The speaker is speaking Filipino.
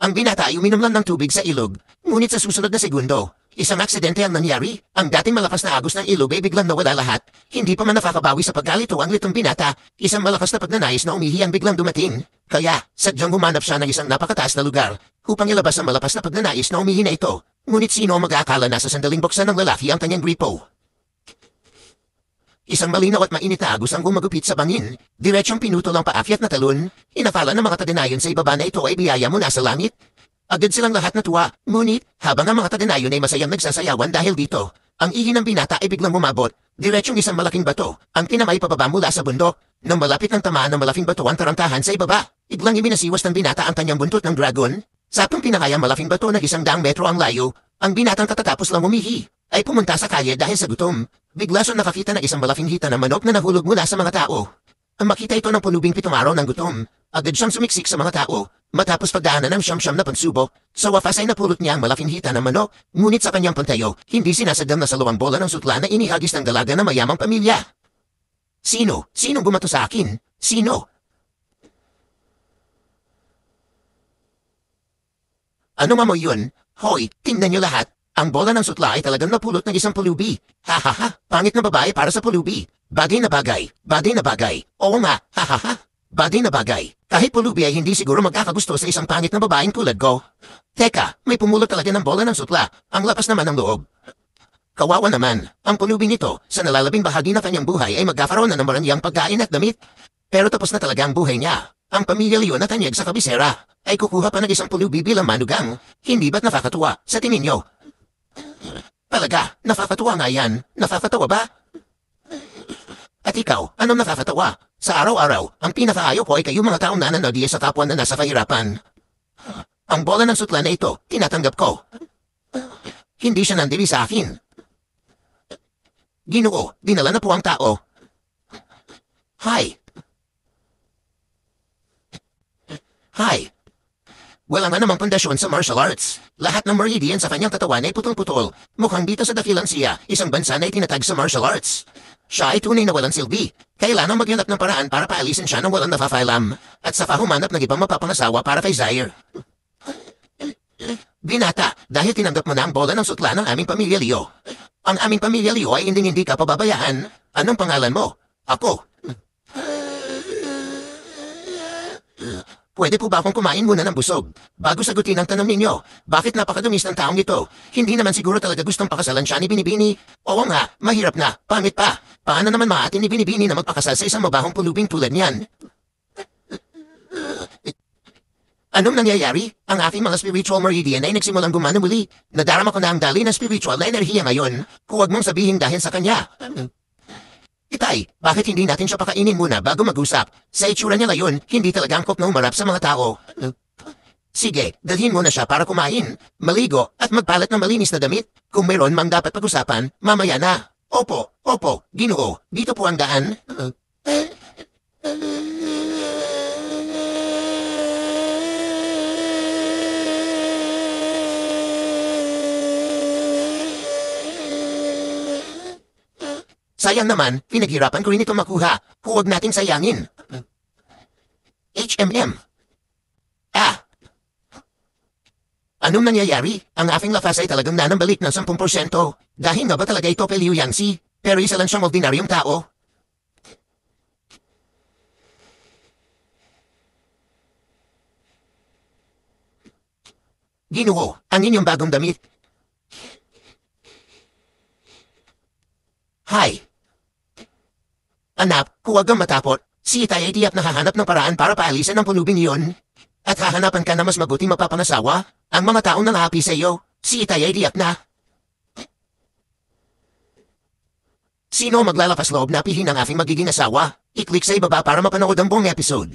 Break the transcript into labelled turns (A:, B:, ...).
A: Ang binata ay uminom lang ng tubig sa ilog, ngunit sa susunod na segundo, isang aksidente ang nangyari. Ang dating malakas na agos ng ilog ay biglang nawala lahat. Hindi pa man nakakabawi sa pagkalito ang litong binata, isang malakas na pagnanais na umihi ang biglang dumating. Kaya, sadyang humanap siya ng isang napakataas na lugar upang ilabas ang malakas na pagnanais na umihi na ito. Ngunit sino ang mag-aakala na sa sandaling buksan ng lalaki ang kanyang gripo? Isang malinaw at mainit na agos ang gumagupit sa bangin. Diretsyong pinutol ang paakyat na talon. Inakala ng mga taga-nayon sa ibaba na ito ay biyaya mula sa langit. Agad silang lahat natuwa, ngunit habang ang mga taga-nayon ay masayang nagsasayawan dahil dito, ang ihi ng binata ay biglang umabot. Diretsyong isang malaking bato ang tinamay pababa mula sa bundok. Nang malapit ng tamaan ng malaking bato ang tarantahan sa ibaba, biglang ibinasiwas ng binata ang kanyang buntot ng dragon. Sa atong pinakayang malaking bato na 100 metro ang layo, ang binatang katatapos lang umihi ay pumunta sa kalye dahil sa gutom. Bigla siyang nakakita ng isang malaking hita na manok na nahulog mula sa mga tao. Ang makita ito ng pulubing 7 araw ng gutom, agad siyang sumiksik sa mga tao. Matapos pagdaanan ng siyam-siyam na pansubok, sa wakas ay napulot niya ang malaking hita ng manok, ngunit sa kanyang pantayo, hindi sinasadam na sa luwang bola ng sutla na inihagis ng dalaga ng mayamang pamilya. Sino? Sinong bumato sa akin? Sino? Ano mo yun? Hoy, tingnan niyo lahat. Ang bola ng sutla ay talagang napulot ng isang pulubi. Ha ha ha, pangit na babae para sa pulubi. Bagay na bagay, bagay na bagay. Oo nga, ha ha ha, bagay na bagay. Kahit pulubi ay hindi siguro magkakagusto sa isang pangit na babaeng tulad ko. Teka, may pumulot talaga ng bola ng sutla. Ang lakas naman ng loob. Kawawa naman, ang pulubi nito, sa nalalabing bahagi ng kanyang buhay ay magkakaroon na ng marangyang pagkain at damit. Pero tapos na talaga ang buhay niya. Ang pamilya Leon na tanyag sa kabisera ay kukuha pa ng isang pulubi bilang manugang. Hindi ba't nakakatuwa sa tingin niyo? Talaga, nakakatuwa nga yan. Nakakatawa ba? At ikaw, anong nakakatawa? Sa araw-araw, ang pinakaayaw ko ay kayo mga taong nananodiya sa kapwa na nasa kahirapan. Ang bola ng sutla na ito, tinatanggap ko. Hindi siya nandili sa akin. Ginoo, dinala na po ang tao. Hi. Hi. Wala nga namang pundasyon sa martial arts. Lahat ng meridian sa kanyang katawan ay putol-putol. Mukhang dito sa dakilang siya, isang bansa na itinatag sa martial arts. Siya ay tunay na walang silbi. Kailangan maghanap ng paraan para paalisin siya ng walang napapailam. At saka humanap ng ibang mapapangasawa para kay Zaire. Binata, dahil tinanggap mo na ang bola ng sutla ng aming pamilya Leo. Ang aming pamilya Leo ay hindi ka pababayaan. Anong pangalan mo? Ako. Pwede po ba akong kumain muna ng busog? Bago sagutin ang tanong ninyo, bakit napakadumis ng taong ito? Hindi naman siguro talaga gustong pakasalan siya ni Binibini. Oo nga, mahirap na, pangit pa. Paano naman maatin ni Binibini na magpakasal sa isang mabahong pulubing tulad niyan? Anong nangyayari? Ang aking mga spiritual meridian ay nagsimulang gumana muli. Nadarama ko na ang dali ng spiritual na enerhiya ngayon. Huwag mong sabihin dahil sa kanya. Itay, bakit hindi natin siya pakainin muna bago mag-usap? Sa itsura niya ngayon, hindi talaga angkop na umarap sa mga tao. Sige, dalhin mo na siya para kumain, maligo, at magpalat ng malinis na damit. Kung mayroon mang dapat pag-usapan, mamaya na. Opo, Ginoo, dito po ang daan. Sayang naman, pinaghirapan ko rin ito makuha. Huwag nating sayangin. HMM. Anong nangyayari? Ang aking lakas ay talagang nanambalik ng 10%. Dahil nga ba talaga ito kay Liu Yangzi? Pero isa lang siyang ordinaryong tao. Ginoo, ang inyong bagong damit. Hi. Anak, huwag kang matapot. Si Itay ay tiyak na hahanap ng paraan para paalisan ang pulubing iyon. At hahanapan ka na mas mabuting mapapangasawa. Ang mga taong nangahapi sa iyo, si Itay ay tiyak na. Sino maglalakas loob na pihin ang aking magiging asawa? I-click sa ibaba para mapanood ang buong episode.